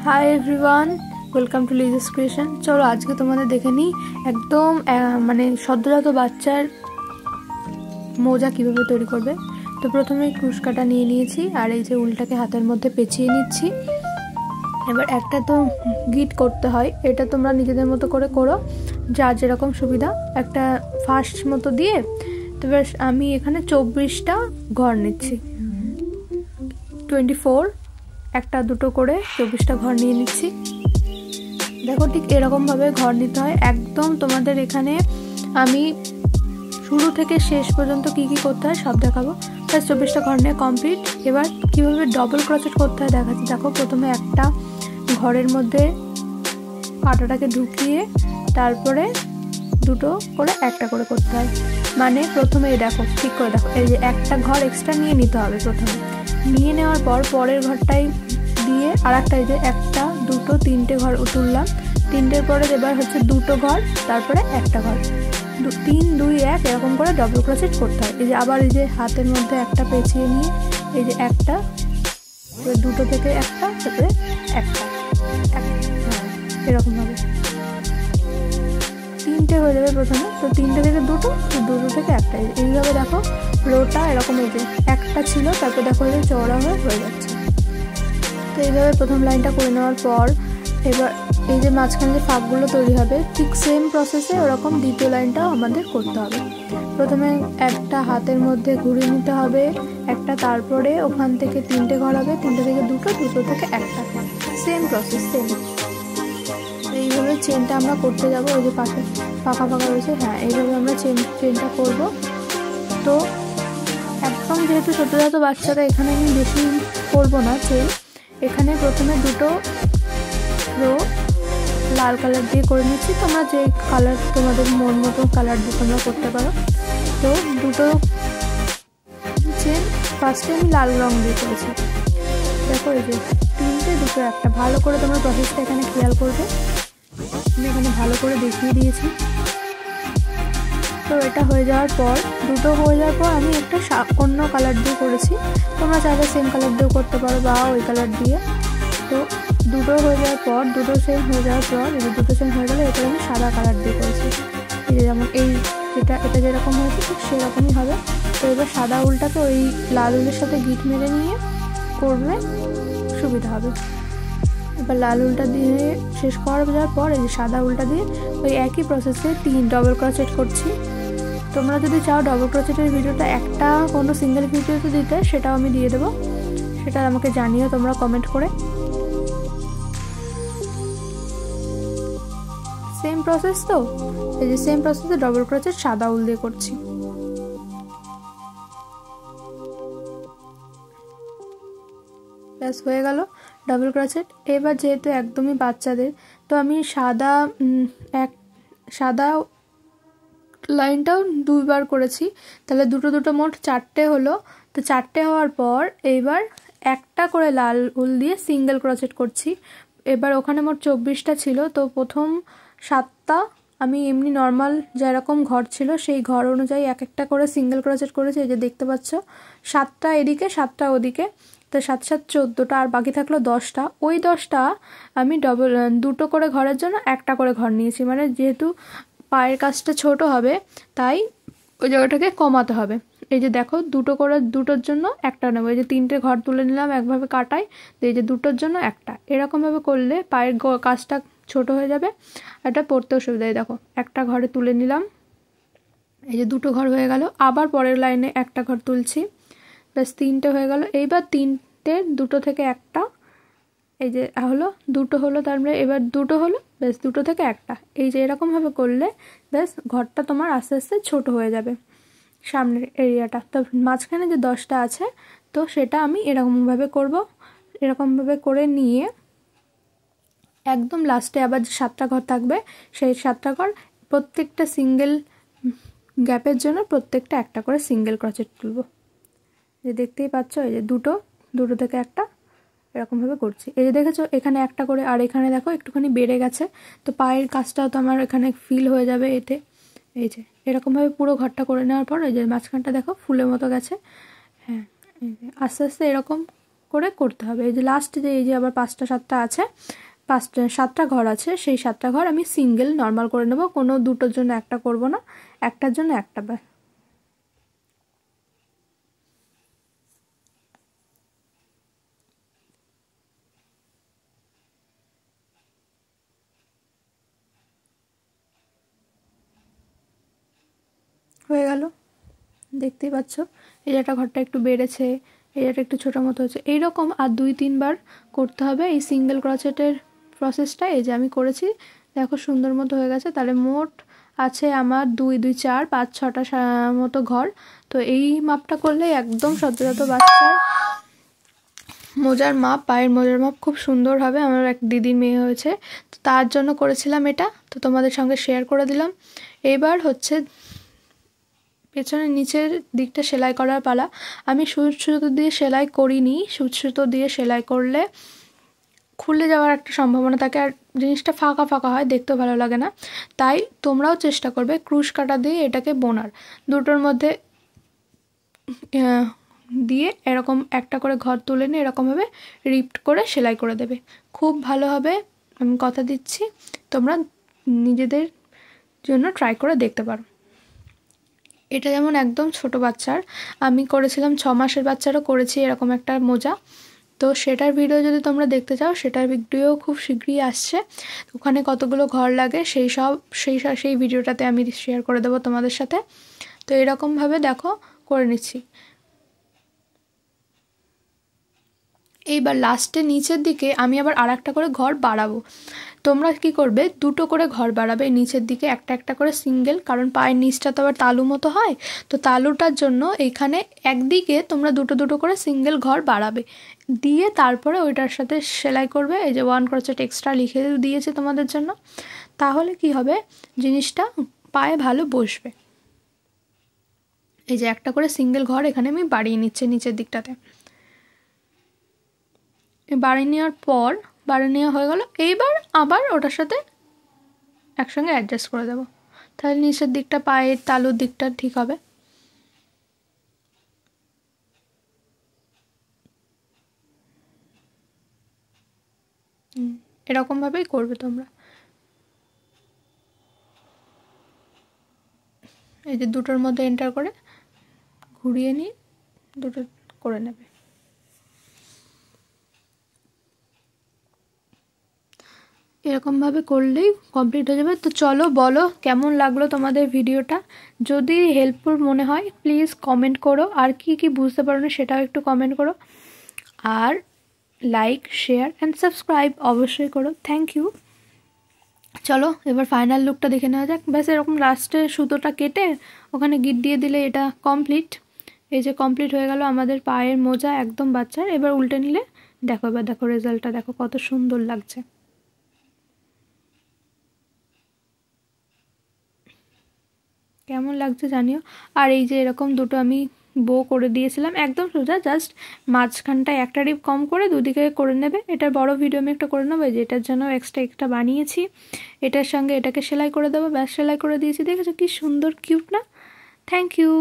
Hi everyone, welcome to Liza's creation. চলো আজকে তোমাদের দেখে নিই একদম মানে সদ্যজাত বাচ্চার মোজা কিভাবে তৈরি করবে। তো প্রথমে ক্রুশকাটা নিয়ে নিয়েছি আর এই যে উলটাকে হাতের মধ্যে পেঁচিয়ে নিচ্ছি। এবার একটা তো গিট করতে হয়, এটা তোমরা নিজেদের মতো করে করো, যার যেরকম সুবিধা। একটা ফার্স্ট মতো দিয়ে তো এবার আমি এখানে 24টা ঘর নিচ্ছি, 24 একটা দুটো করে 24টা ঘর নিয়ে নিচ্ছি। দেখো ঠিক এরকমভাবে ঘর নিতে হয় একদম। তোমাদের এখানে আমি শুরু থেকে শেষ পর্যন্ত কি কি করতে হয় সব দেখাবো। প্লাস 24টা ঘর নিয়ে কমপ্লিট। এবার কীভাবে ডবল ক্রোচেট করতে হয় দেখাচ্ছি। দেখো প্রথমে একটা ঘরের মধ্যে কাঁটাটাকে ঢুকিয়ে তারপরে দুটো করে একটা করে করতে হয়। মানে প্রথমে দেখো ঠিক করে দেখো, এই যে একটা ঘর এক্সট্রা নিয়ে নিতে হবে। প্রথমে নিয়ে নেওয়ার পর পরের ঘরটাই দিয়ে আর একটা, এই যে একটা দুটো তিনটে ঘর তুললাম। তিনটের পরে এবার হচ্ছে দুটো ঘর, তারপরে একটা ঘর, 3 2 1 এরকম করে ডবল ক্রোচেট করতে হয়। এই যে আবার এই যে হাতের মধ্যে একটা পেঁচিয়ে নিয়ে এই যে একটা, দুটো থেকে একটা, তারপরে একটা, এরকমভাবে তিনটে হয়ে যাবে প্রথমে। তো তিনটে থেকে দুটো, দুটো থেকে একটা, এইভাবে দেখো রোটা এরকম। এই যে একটা ছিল, তারপর দেখো এই যে চওড়া হয়ে যাচ্ছে। তো এইভাবে প্রথম লাইনটা করে নেওয়ার পর এবার এই যে মাঝখানে যে ফাঁকগুলো তৈরি হবে ঠিক সেম প্রসেসে ওরকম দ্বিতীয় লাইনটাও আমাদের করতে হবে। প্রথমে একটা হাতের মধ্যে ঘুরিয়ে নিতে হবে একটা, তারপরে ওখান থেকে তিনটে ঘর হবে, তিনটে থেকে দুটো, দুটো থেকে একটা, সেম প্রসেস সেম। এইভাবে চেনটা আমরা করতে যাব। ওই যে পাশে ফাঁকা ফাঁকা রয়েছে, হ্যাঁ এইভাবে আমরা চেনটা করব। তো একদম যেহেতু ছোটোজাত বাচ্চারা, এখানে আমি বেশি করবো না চেন। এখানে প্রথমে দুটো রো লাল কালার দিয়ে করে নিচ্ছি। তোমরা যে কালার তোমাদের মন মতো কালার দিয়ে তোমরা করতে পারো। তো দুটো চেন ফার্স্টে আমি লাল রং দিয়ে করেছি। দেখো এই যে তিনটে দুটো একটা, ভালো করে তোমরা প্রসেসটা এখানে খেয়াল করবে। আমি এখানে ভালো করে দেখিয়ে দিয়েছি। তো এটা হয়ে যাওয়ার পর, দুটো হয়ে যাওয়ার পর আমি একটা অন্য কালার দিয়ে করেছি। তোমরা চাইলে সেম কালার দিয়েও করতে পারো বা ওই কালার দিয়ে। তো দুটো হয়ে যাওয়ার পর, দুটো চেন হয়ে যাওয়ার পর, এই দুটো চেন হয়ে গেলে এটা আমি সাদা কালার দিয়ে করেছি। এই যে যেমন এটা যেরকম হয়েছে ঠিক সেরকমই হবে। তো এবার সাদা উলটাকে ওই লাল উলের সাথে গিট মেরে নিয়ে করলে সুবিধা হবে। এবার লাল উলটা দিয়ে শেষ করা যাওয়ার পর এই যে সাদা উলটা দিয়ে ওই একই প্রসেসে 3 ডবল ক্রোচেট করছি। তোমরা যদি চাও ডবল ক্রোচেটের ভিডিওটা একটা কোনো সিঙ্গেল ভিডিওতে দিতে, সেটাও আমি দিয়ে দেবো। সেটা আমাকে জানিও তোমরা কমেন্ট করে। সেম প্রসেস, তো এই যে সেম প্রসেসে ডবল ক্রোচেট সাদা উল দিয়ে করছি। ব্যাস হয়ে গেল ডবল ক্রোচেট। এবার যেহেতু একদমই বাচ্চাদের, তো আমি সাদা লাইনটাও 2 বার করেছি। তাহলে দুটো দুটো মোট 4টে হলো। তো 4টে হওয়ার পর এইবার একটা করে লাল উল দিয়ে সিঙ্গেল ক্রোচেট করছি। এবার ওখানে মোট 24টা ছিল। তো প্রথম 7টা আমি এমনি নর্মাল যেরকম ঘর ছিল সেই ঘর অনুযায়ী এক একটা করে সিঙ্গেল ক্রোচেট করেছি। এই যে দেখতে পাচ্ছ 7টা এদিকে 7টা ওদিকে, তো 7 7 14টা, আর বাকি থাকলো 10টা। ওই 10টা আমি দুটো করে ঘরের জন্য একটা করে ঘর নিয়েছি। মানে যেহেতু পায়ের কাজটা ছোট হবে তাই ওই জায়গাটাকে কমাতে হবে। এই যে দেখো দুটো করে, দুটোর জন্য একটা নেবো। এই যে 3টে ঘর তুলে নিলাম একভাবে কাটাই। তো এই যে দুটোর জন্য একটা, এরকমভাবে করলে পায়ের কাজটা ছোট হয়ে যাবে, এটা পড়তেও সুবিধা। দেখো একটা ঘরে তুলে নিলাম, এই যে দুটো ঘর হয়ে গেল। আবার পরের লাইনে একটা ঘর তুলছি, ব্যাস 3টে হয়ে গেল। এইবার 3টে দুটো থেকে একটা, এই যে হলো দুটো হলো, তারপরে এবার দুটো হলো, ব্যাস দুটো থেকে একটা। এই যে এরকমভাবে করলে ব্যাস ঘরটা তোমার আস্তে আস্তে ছোট হয়ে যাবে সামনের এরিয়াটা। তো মাঝখানে যে 10টা আছে, তো সেটা আমি এরকমভাবে করব। এরকমভাবে করে নিয়ে একদম লাস্টে আবার যে 7টা ঘর থাকবে, সেই 7টা ঘর প্রত্যেকটা সিঙ্গেল গ্যাপের জন্য প্রত্যেকটা একটা করে সিঙ্গেল ক্রোচেট তুলব। যে দেখতেই পাচ্ছ এই যে দুটো থেকে একটা এরকমভাবে করছি। এই যে দেখেছো এখানে একটা করে, আর এখানে দেখো একটুখানি বেড়ে গেছে। তো পায়ের কাজটাও তো আমার এখানে ফিল হয়ে যাবে এতে। এই যে এরকমভাবে পুরো ঘরটা করে নেওয়ার পর এই যে মাঝখানটা দেখো ফুলের মতো গেছে। হ্যাঁ, আস্তে আস্তে এরকম করে করতে হবে। এই যে লাস্টে যে এই যে আবার 5টা 7টা আছে, 7টা ঘর আছে, সেই 7টা ঘর আমি সিঙ্গেল নর্মাল করে নেব, কোনো দুটোর জন্য একটা করব না, একটার জন্য একটা। হয়ে গেল, দেখতেই পাচ্ছ এই যে একটা ঘরটা একটু বেড়েছে, এই যেটা একটু ছোটো মতো হচ্ছে। এইরকম আর 2-3 বার করতে হবে এই সিঙ্গেল ক্রোচেটের প্রসেসটা। এই যে আমি করেছি, দেখো সুন্দর মতো হয়ে গেছে। তাহলে মোট আছে আমার 2 2 4 5 6টা মতো ঘর। তো এই মাপটা করলে একদম সদ্যজাত বাচ্চার মোজার মাপ, পায়ের মোজার মাপ খুব সুন্দর হবে। আমার এক দিদির মেয়ে হয়েছে, তো তার জন্য করেছিলাম এটা, তো তোমাদের সঙ্গে শেয়ার করে দিলাম। এবার হচ্ছে পেছনের নিচের দিকটা সেলাই করার পালা। আমি সুচ সুতো দিয়ে সেলাই করিনি, সুচ সুতো দিয়ে সেলাই করলে খুলে যাওয়ার একটা সম্ভাবনা থাকে, আর জিনিসটা ফাঁকা ফাঁকা হয়, দেখতেও ভালো লাগে না। তাই তোমরাও চেষ্টা করবে ক্রুশ কাটা দিয়ে এটাকে বোনার। দুটোর মধ্যে দিয়ে এরকম একটা করে ঘর তুলে নিয়ে এরকমভাবে রিপ্ট করে সেলাই করে দেবে, খুব ভালো হবে। আমি কথা দিচ্ছি, তোমরা নিজেদের জন্য ট্রাই করে দেখতে পারো। এটা যেমন একদম ছোট বাচ্চার, আমি করেছিলাম 6 মাসের বাচ্চারও করেছি এরকম একটা মোজা। তো সেটার ভিডিও যদি তোমরা দেখতে চাও, সেটার ভিডিও খুব শীঘ্রই আসছে। ওখানে কতগুলো ঘর লাগে সেই ভিডিওটাতে আমি শেয়ার করে দেবো তোমাদের সাথে। তো এরকমভাবে দেখো করে নিচ্ছি। এইবার লাস্টে নিচের দিকে আমি আবার আরেকটা করে ঘর বাড়াবো। তোমরা কি করবে, দুটো করে ঘর বাড়াবে নিচের দিকে, একটা একটা করে সিঙ্গেল, কারণ পায়ের নিচটা তো আবার তালু মতো হয়। তো তালুটার জন্য এইখানে একদিকে তোমরা দুটো দুটো করে সিঙ্গেল ঘর বাড়াবে, দিয়ে তারপরে ওইটার সাথে সেলাই করবে। এই যে 1 ক্রোচেট এক্সট্রা লিখে দিয়েছে তোমাদের জন্য, তাহলে কি হবে, জিনিসটা পায়ে ভালো বসবে। এই যে একটা করে সিঙ্গেল ঘর এখানে আমি বাড়িয়ে নিচ্ছি নিচের দিকটাতে। বাড়িয়ে নেওয়ার পর, বাড়িয়ে নেওয়া হয়ে গেল, এইবার আবার ওটার সাথে একসঙ্গে অ্যাডজাস্ট করে দেবো, তাহলে নিচের দিকটা পায়ের তালুর দিকটা ঠিক হবে। এরকমভাবেই করবে তোমরা। এই যে দুটোর মধ্যে এন্টার করে ঘুরিয়ে নিয়ে দুটো করে নেবে। এরকমভাবে করলেই কমপ্লিট হয়ে যাবে। তো চলো বলো কেমন লাগলো তোমাদের ভিডিওটা, যদি হেল্পফুল মনে হয় প্লিজ কমেন্ট করো, আর কি কি বুঝতে পারো না সেটাও একটু কমেন্ট করো, আর লাইক শেয়ার অ্যান্ড সাবস্ক্রাইব অবশ্যই করো। Thank you. চলো এবার ফাইনাল লুকটা দেখে নেওয়া যাক। ব্যাস এরকম লাস্টে সুতোটা কেটে ওখানে গিট দিয়ে দিলে এটা কমপ্লিট। এই যে কমপ্লিট হয়ে গেল আমাদের পায়ের মোজা একদম বাচ্চার। এবার উল্টে নিলে দেখো, এবার দেখো রেজাল্টটা দেখো কত সুন্দর লাগছে। কেমন লাগছে জানিও। আর এই যে এরকম দুটো আমি বো করে দিয়েছিলাম একদম সোজা, জাস্ট মাঝখানটায় একটা রিপ কম করে দুদিকে করে নেবে। এটার বড় ভিডিও আমি একটা করে নেবো, যেটার জন্য এক্সট্রা বানিয়েছি। এটার সঙ্গে এটাকে সেলাই করে দেবো, ব্যাস সেলাই করে দিয়েছি। দেখেছো কি সুন্দর কিউট না? Thank you.